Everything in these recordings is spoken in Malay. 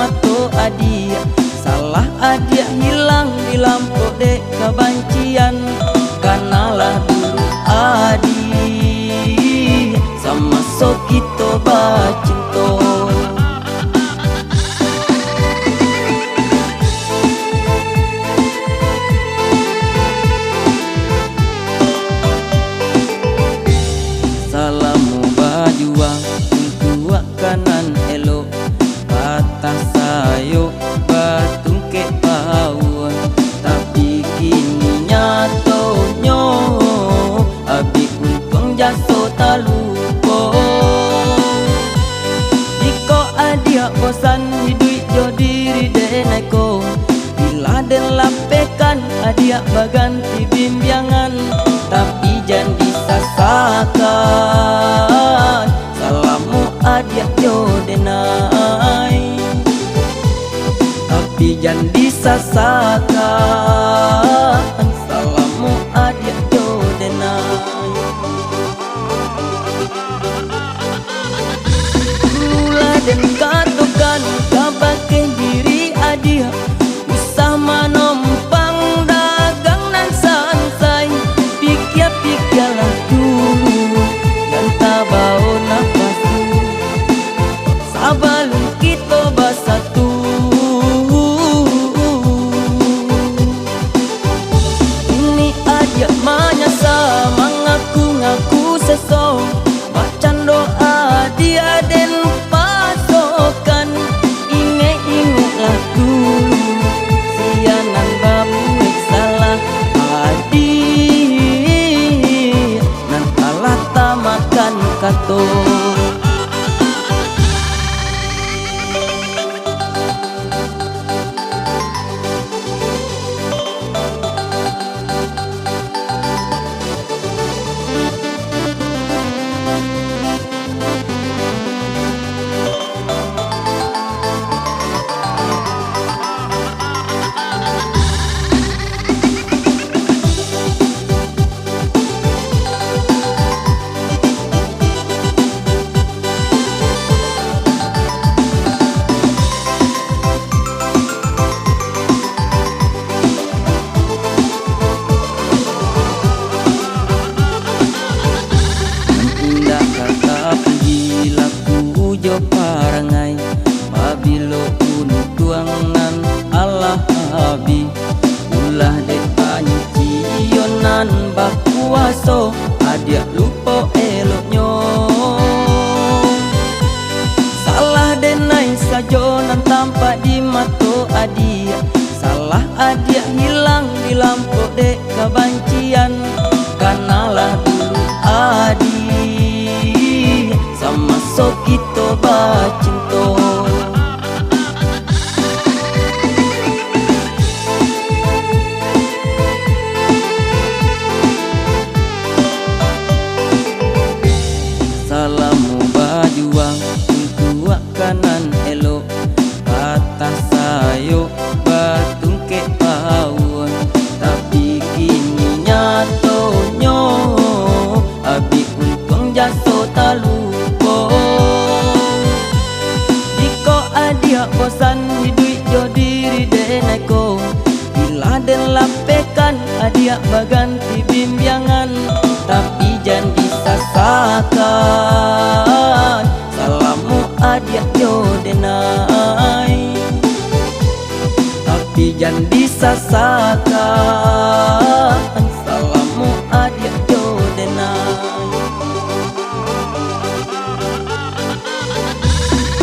mato adia. Salah adia hilang di lampu dek kebancian. Kanalah dulu adi sama so kita bacinto. Salamu bajuang tua kanan elok patah sayo batungke bau. Tapi kini nyatonyo abi untung jaso talupo. Jika adia bosan hidup jo diri deneko, bila den lapekan adia baganti bimbyangan. Tapi jangan disasakan salamu adia jo denai. Tapi jangan disasakan salamu adia jo denai. Mula den katukan kabake diri adia, usah manompang dagang nan sansai. Pikir-pikirlah dulu dan tabau napasu sabalun kita basatu. Ini aja manyasa mengaku-ngaku seso, bacan doa dia den pasokan. Ingat-ingatlah dulu sianan babu salah adi nan kalah tamakan kato. Parangai babilo untuangan Allah habi ulah dek pancionan bakuaso adia lupa eloknyo. Salah denai sajonan tampak di mato adia. Salah adia hilang di lampu dek kebancian. Kanalah dulu adi sama so kita bacinto. Salamu bajuang tua kanan elok patah sayo batungke bau. Tapi kini nyatonyo abi untung jaso talupo. Jika adia bosan hidup jo diri deneko, bila den lapekan adia baganti bimbyangan. Tapi jangan disasakan salamu adia jo denai. Tapi jangan disasakan salamu adia jo denai.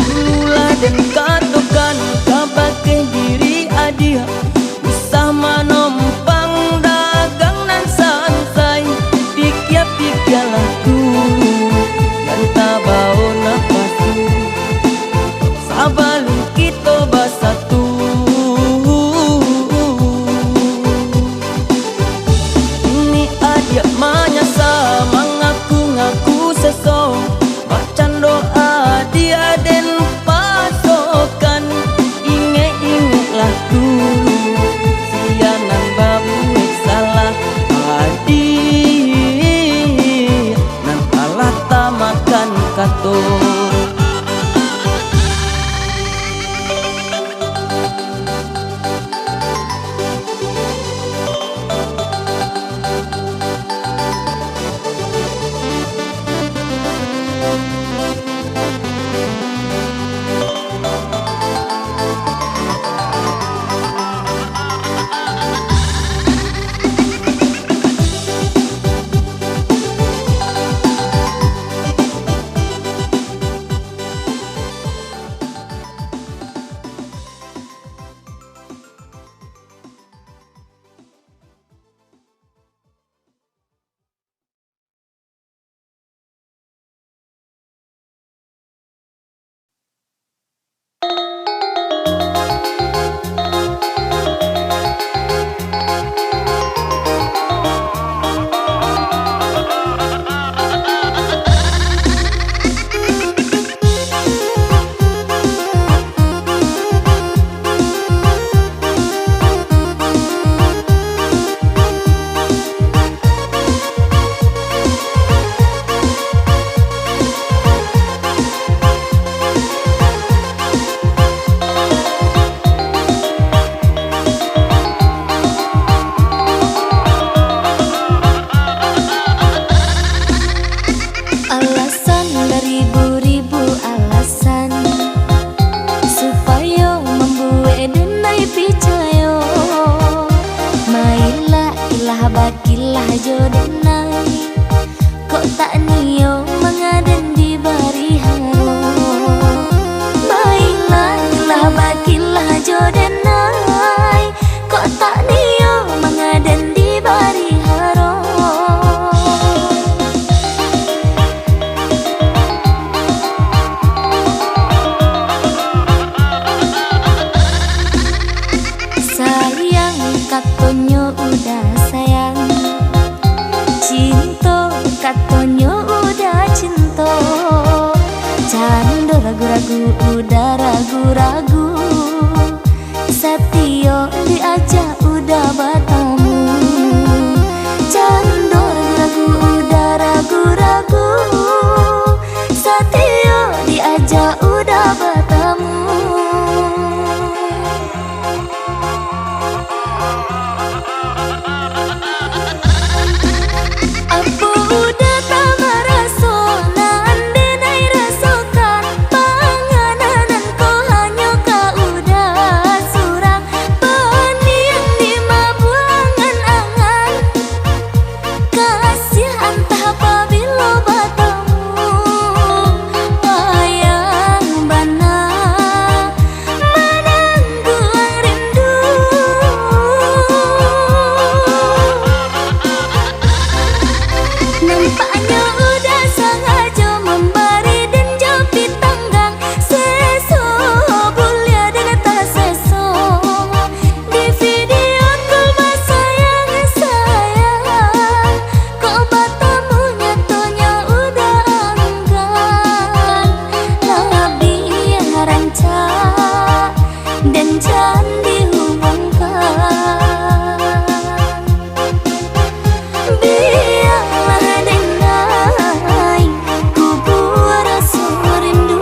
Mula den katukan kabake diri adia, usah manompang dagang nan sansai. Pikir-pikirlah dulu dan tabau napasu sabalun kita basatu. Ini adia manyasa mengaku-ngaku seso, bacan doa dia den pasok ragu-ragu, udah ragu-ragu. Setio diajak udah bertemu. Cando ragu-ragu, udah ragu-ragu. Setio diajak udah bertemu. Apa udah tak meraso, nande nai rasokan panganan kau hanya kau udah surang. Peniang di mabuangan angan, kasih entah apabila bertemu. Wayang bana menangguang rindu. Nampaknya udah sengaja membari dan jepit tanggang. Seso bulia dengan tak seso. Di video call sayang sayang, kok bertemu nyatonya udah enggan. Lebih rancak dan jangan dihubungkan. Biarlah dengai kubur rasa rindu.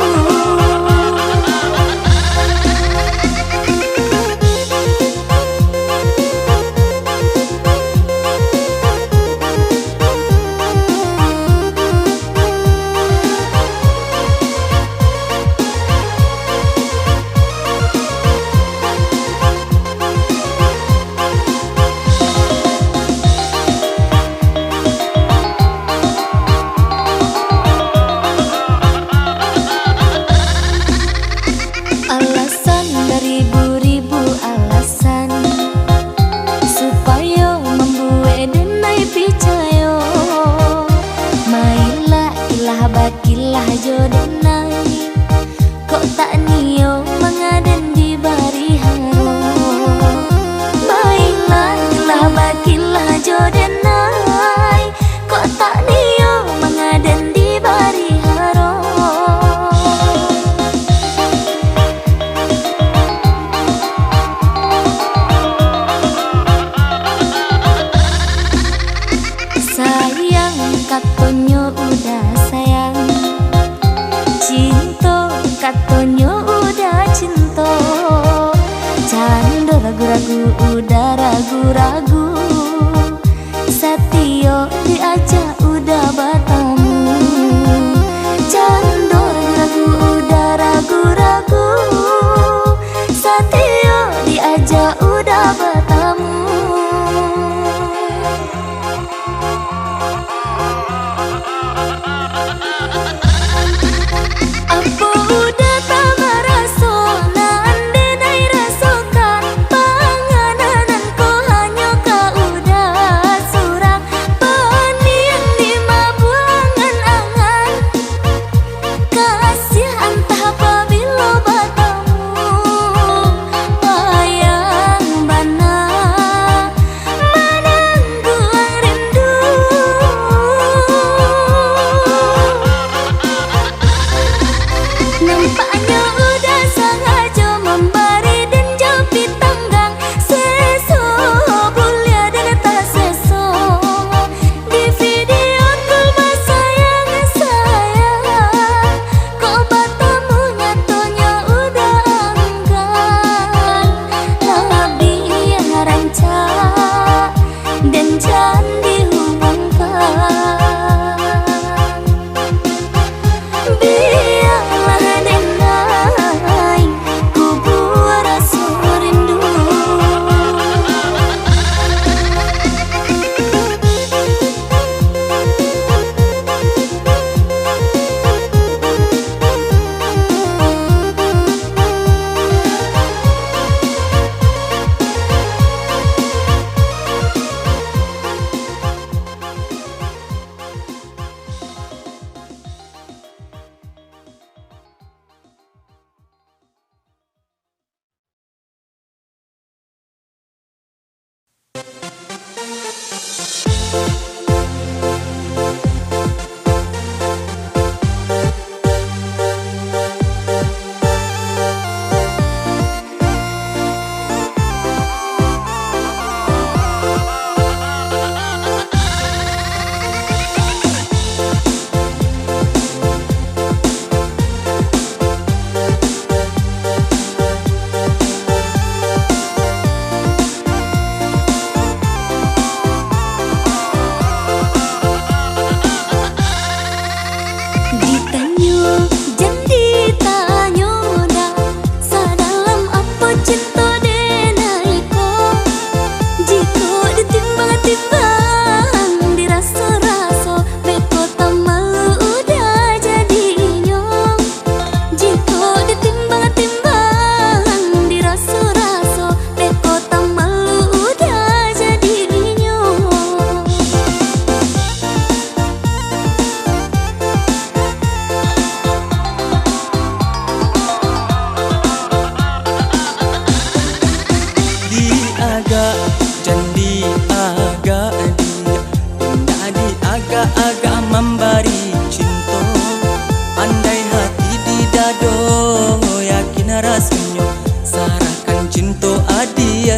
Alasan beribu-ribu alasan supaya membuat denai percaya. Mailah ilah bakilah jodenai, kok tak nio mengaden di bari haro. Mailah ilah bakilah jodenai, kok tak nio mengaden di bari haro. Sayang katonyo udah sayang, cinta katonyo udah cinta. Cando ragu-ragu, udah ragu-ragu. Setio diajak udah bertemu. Cando ragu-ragu, udah ragu-ragu. Setio diajak udah bertemu. Apa udah tak meraso, nande nai rasokan panganan kau hanya kau udah surang. Peniang di mabuangan angan, kasih entah apabila bertemu. Wayang bana menangguang rindu. Nampaknya udah sengaja membari dan jepit tanggang. Seso bulia dengan tak seso. Di video call sayang sayang, kok bertemu nyatonya udah enggan. Lebih rancak dan jangan dihubungkan. Biarlah dengai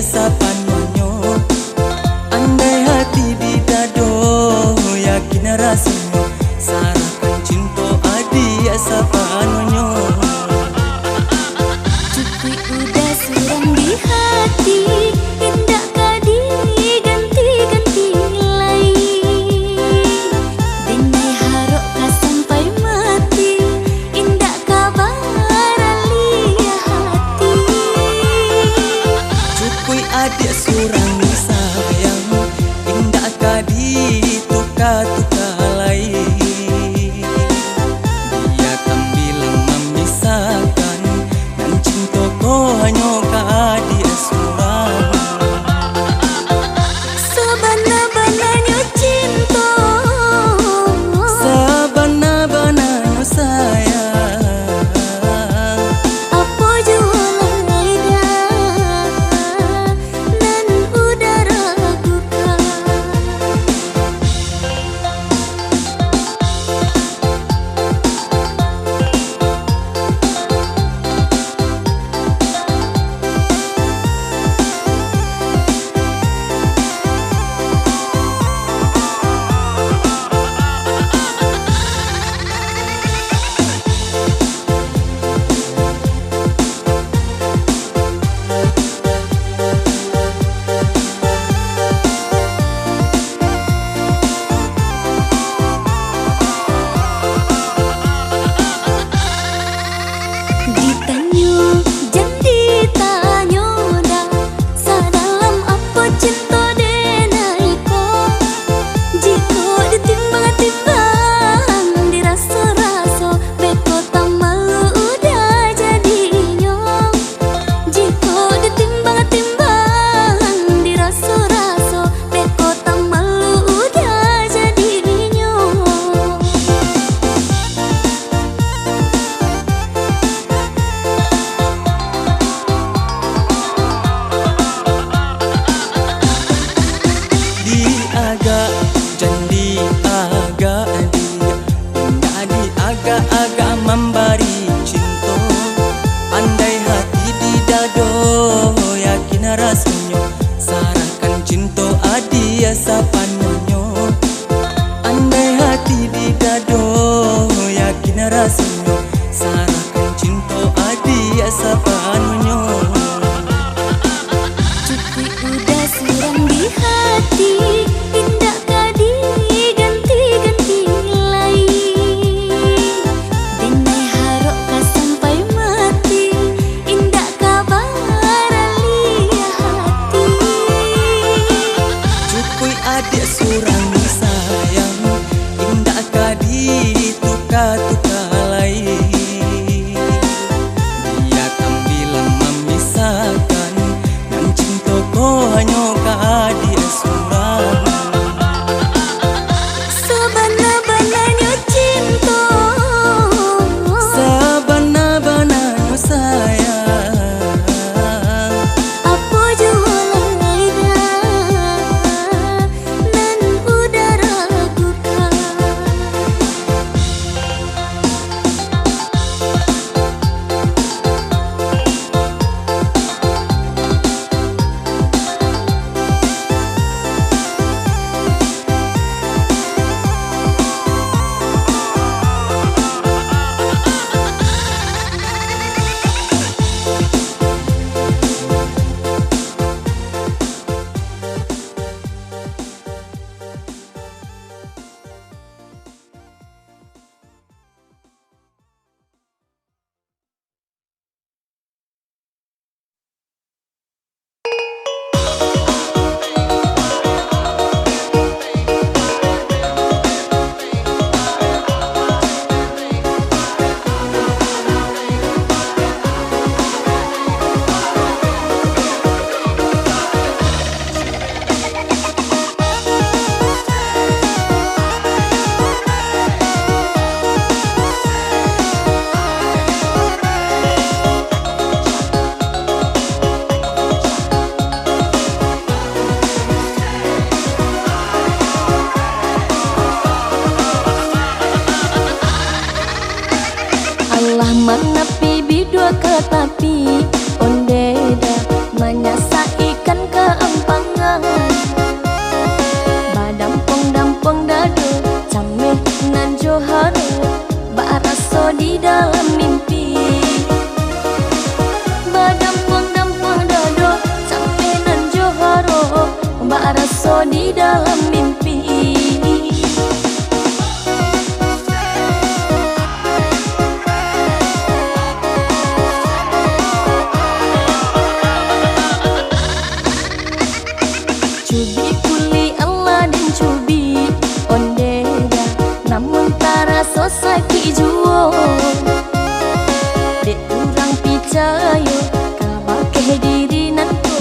sapanonyo. Andai hati di dado yakin rasanya, sarahkan cinta adia sapanonyo. Cukup udah suram di hati, hendak kadi ganti-ganti lain. Denai harok ka sampai mati, indak kabar alia hati. Cukup adik surang sayang, indak kadi tuka-tuka lain. Dia kan bilang memisahkan, dan cinta ko hanya ka adik surang. Sabana-bananya cinta, Sabana-bananya sayang, apa jualan lidah, nan udah ragukan. Ditanyo, jadi tanyo dah, sadalam apa cinta denai ko. Jika ditimbang-timbang, dirasa-rasa, beko tak malu udah jadinya. Jika ditimbang-timbang, dirasa-rasa, beko tak malu udah jadinya. di agak jandi agak dia, indah di agak-agak memberi cinta. Andai hati di dado yakin rasanya, sarahkan cinta adia sapanonyo. Andai hati di dado yakin rasanya, sarahkan cinta adia sapanonyo. Cukup udah suram di hati, hendak kadi ganti-ganti lain. Denai harok ka sampai mati, indak kabar alia hati. Cukup adik surang sayang, indak kadi tuka-tuka lain. Dia kan bilang memisahkan, dan cinta ko hanya ka adik surang. Sabana-bananya cinta, Sabana-bananya sayang, apa jualan lidah, nan udah ragukan. Menepi bidua ketapi ondeda menyasa ikan juo. Dek kurang picayo kabake diri nanko,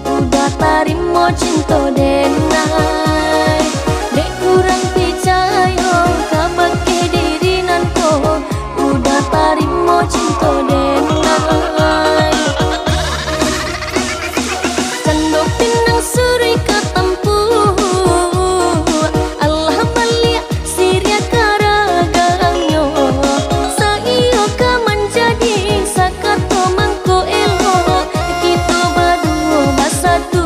udah tarimo cinta denai. Dek kurang picayo kabake diri nanko, udah tarimo cinta denai. Cando pinang suri katampu, Allah balia siria karagangyo. Saiyo ka menjadi sakato mangko elo, kita berdua basadu.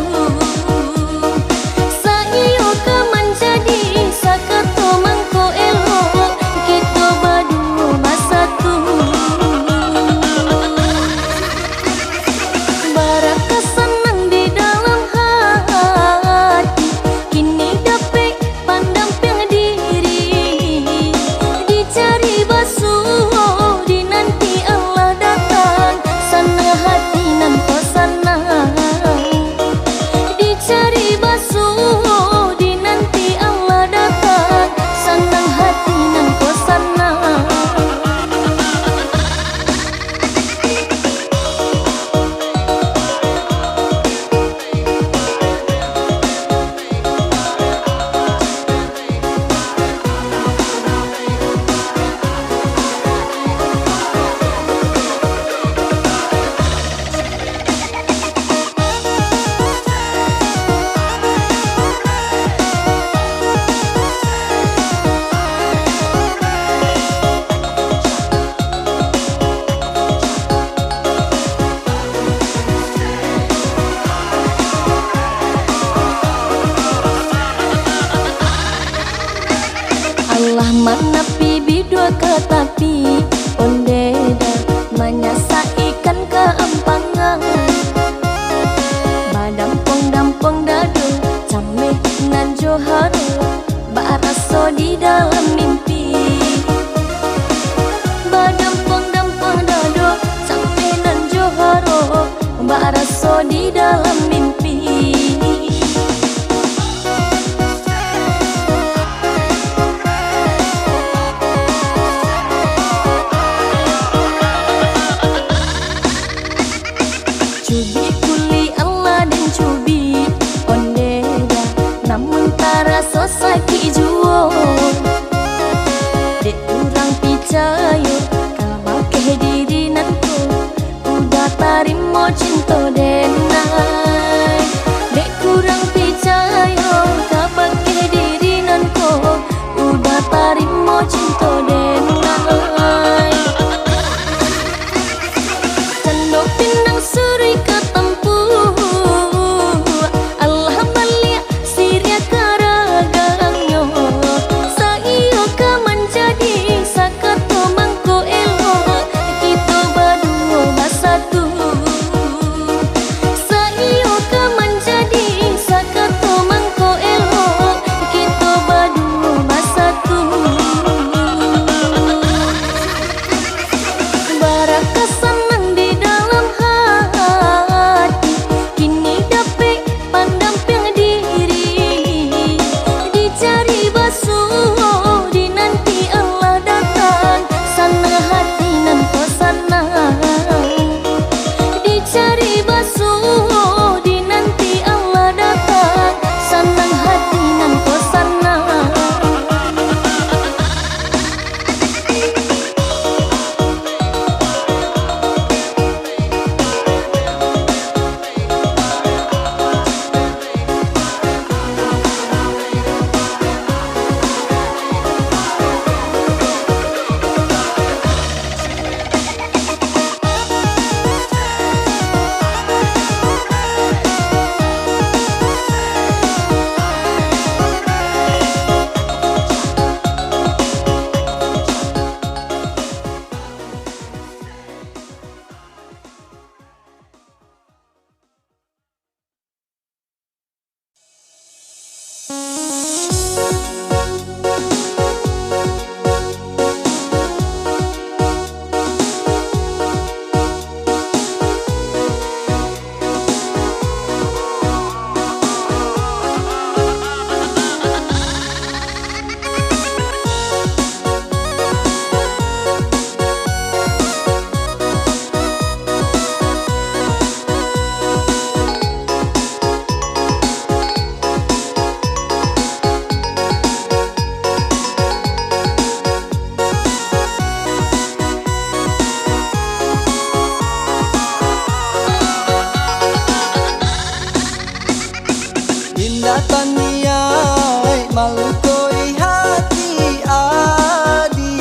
taniai malukoi hati adi,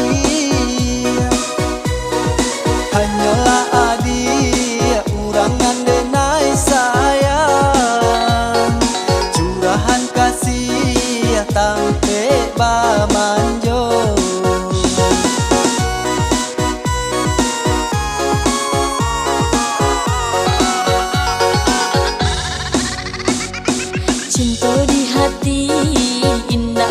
hanyalah adi urangan denai sayang, curahan kasih tampe bamanjo. Cinta di hati indah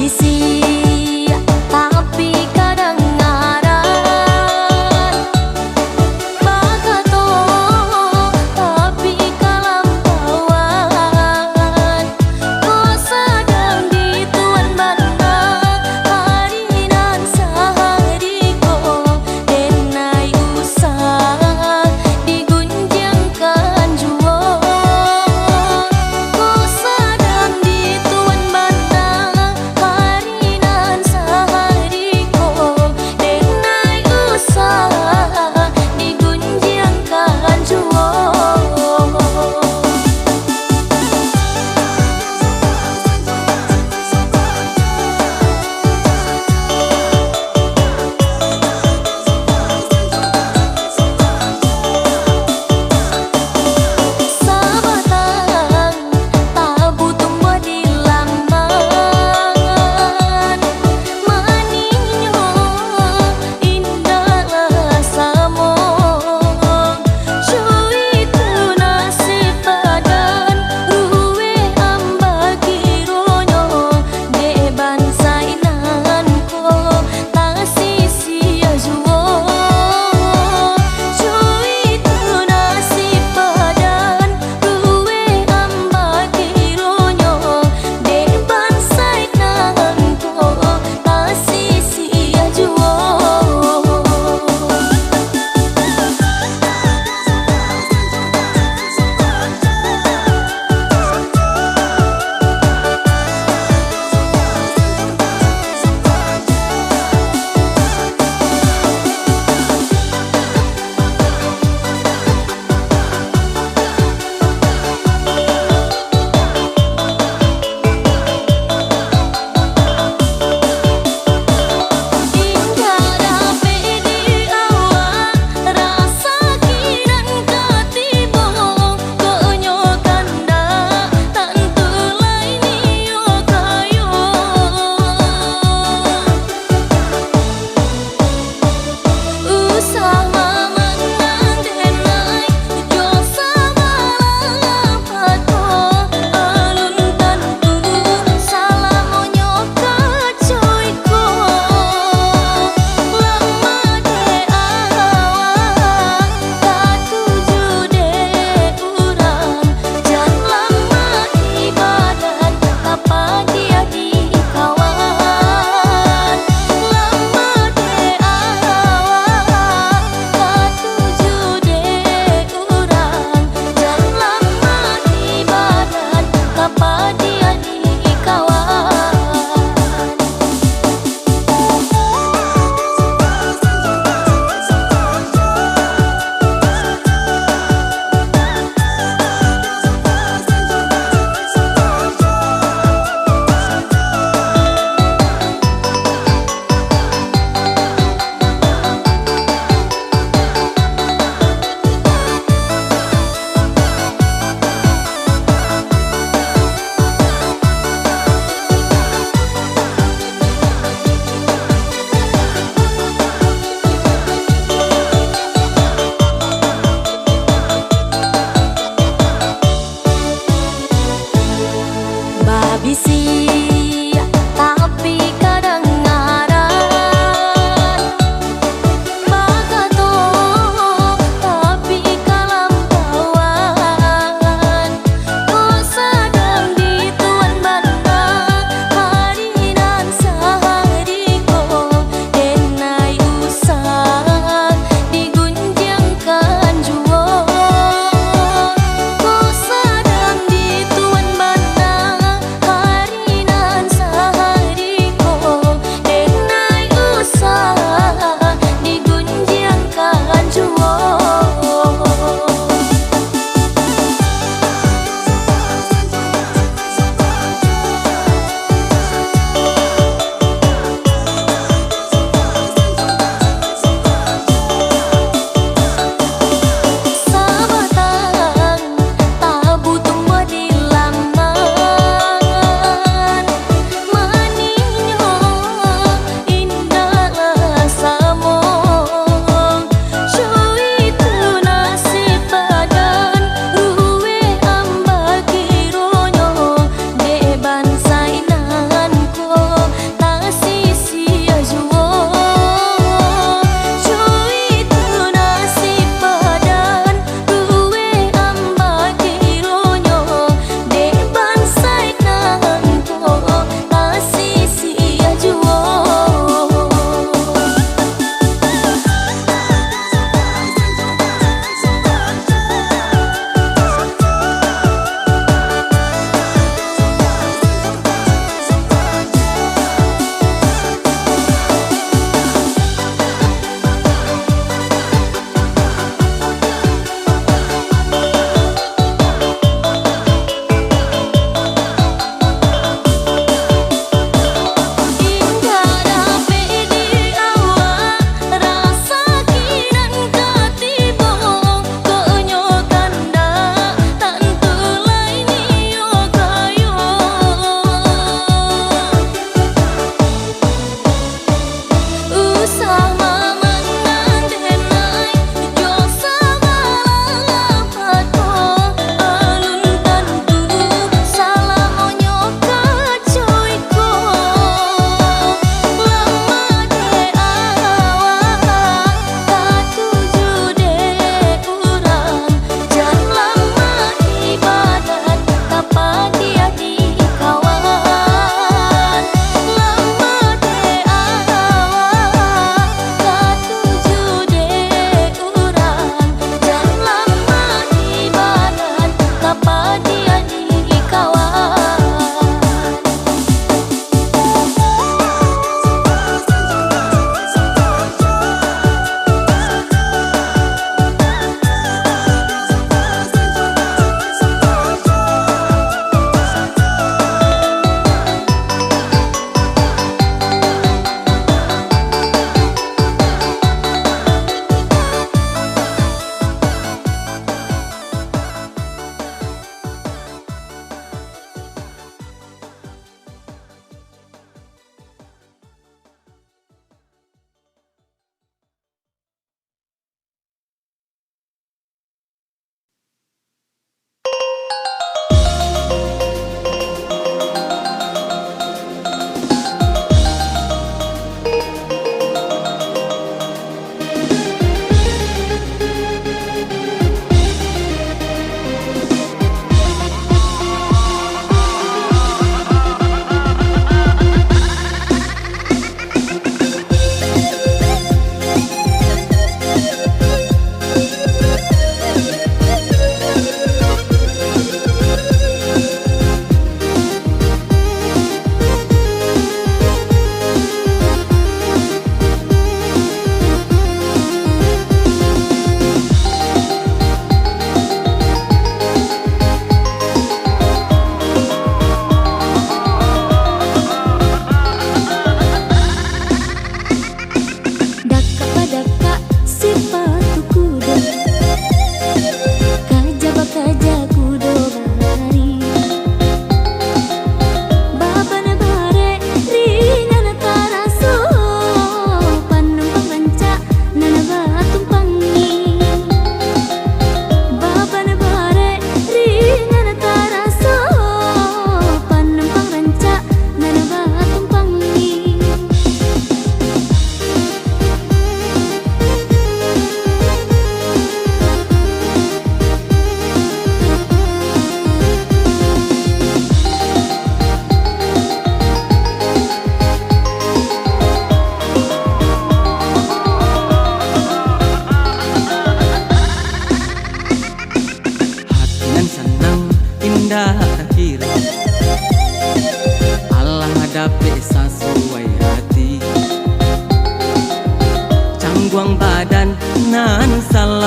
Hari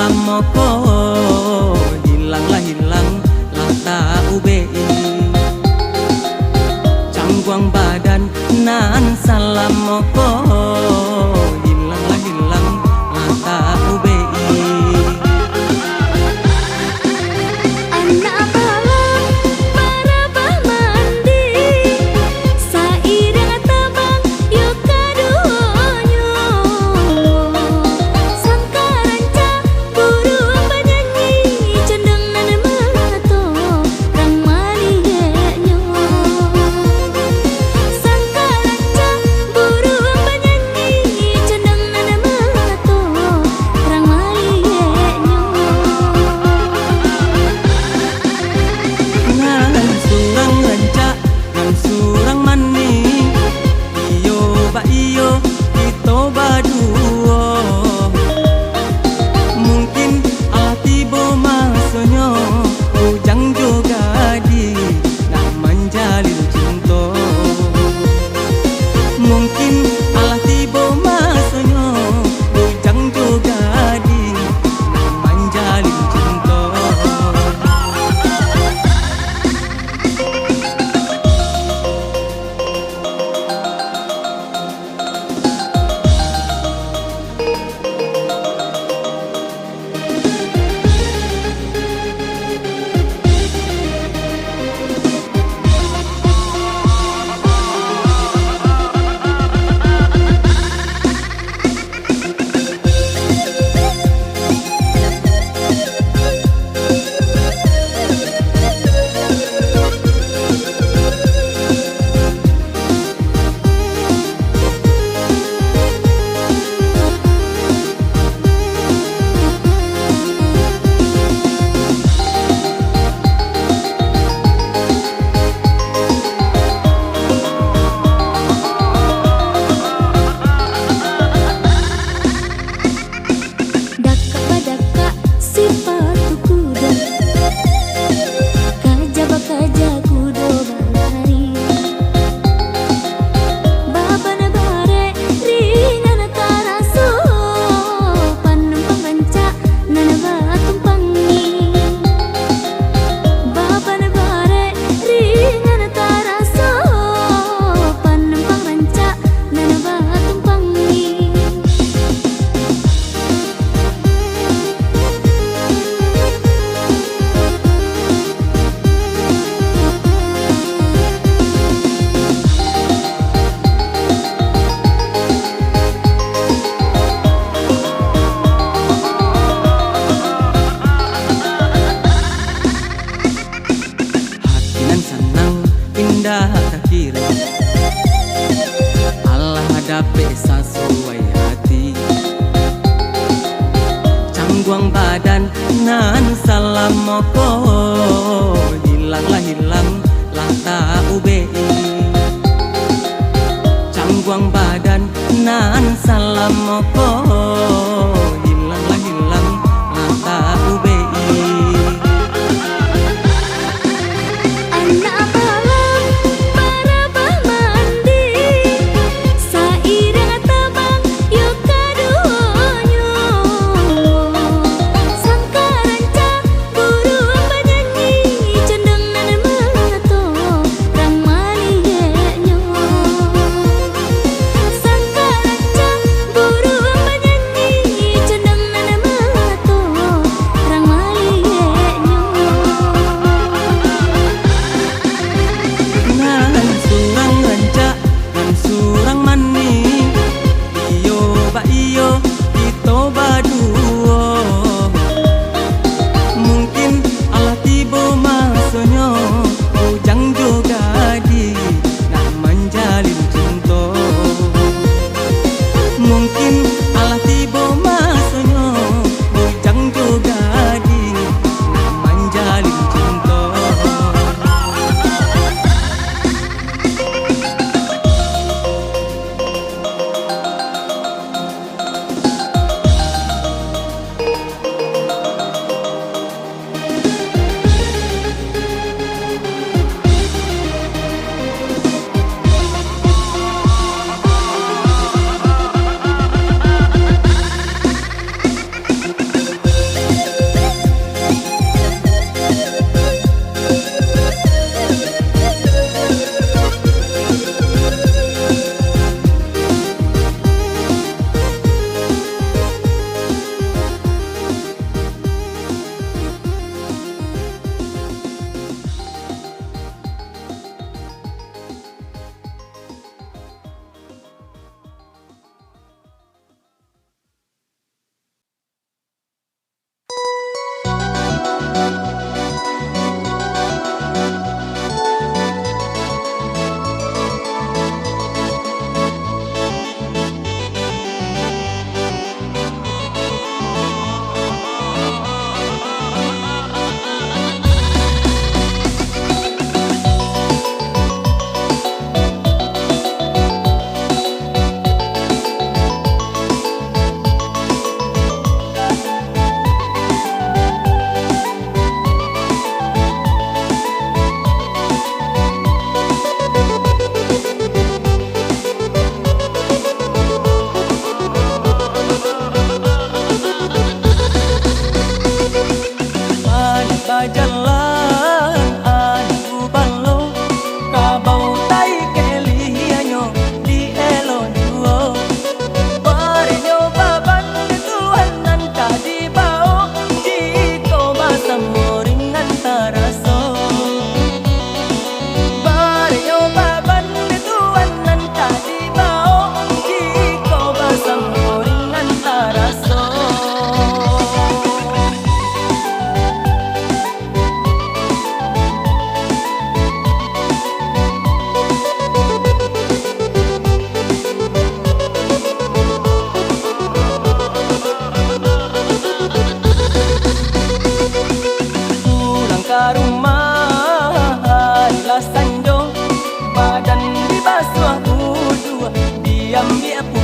salam moko, hilanglah tak UBI. Cangguang badan nan salam moko, hilanglah tak UBI. Anak balang barabah mandi, sairang tabang yuk kaduonyo. Sangka ranca burung penyanyi, condong nan melato rang malihenyo. Sangka ranca burung penyanyi, condong nan melato rang malihenyo. Nan surang rancak, nan surang mani, iyo ba iyo, ito ba duo. Mungkin Allah tibo masonyo, ujang juga di nak menjalin cinta. Mungkin Allah tibo masonyo, ujang juga di nak menjalin cinta. Daka sifat kuda, kaja kudo balari. Baba na bare rina na taraso, panumpang ranca na nabatumpangi. Baba na bare rina na taraso, panumpang ranca na nabatumpangi. Hati nan senang indah tak kira, Allah dapat sesuai hati. Cangguang badan nan salam moko, hilanglah tak UBI. Cangguang badan nan salam moko, hilanglah tak UBI. Anak balang barabah mandi, sairang tabang yuk kaduonyo. Sangka ranca burung penyanyi, condong nan melato rang malihenyo. Sangka ranca burung penyanyi, Mie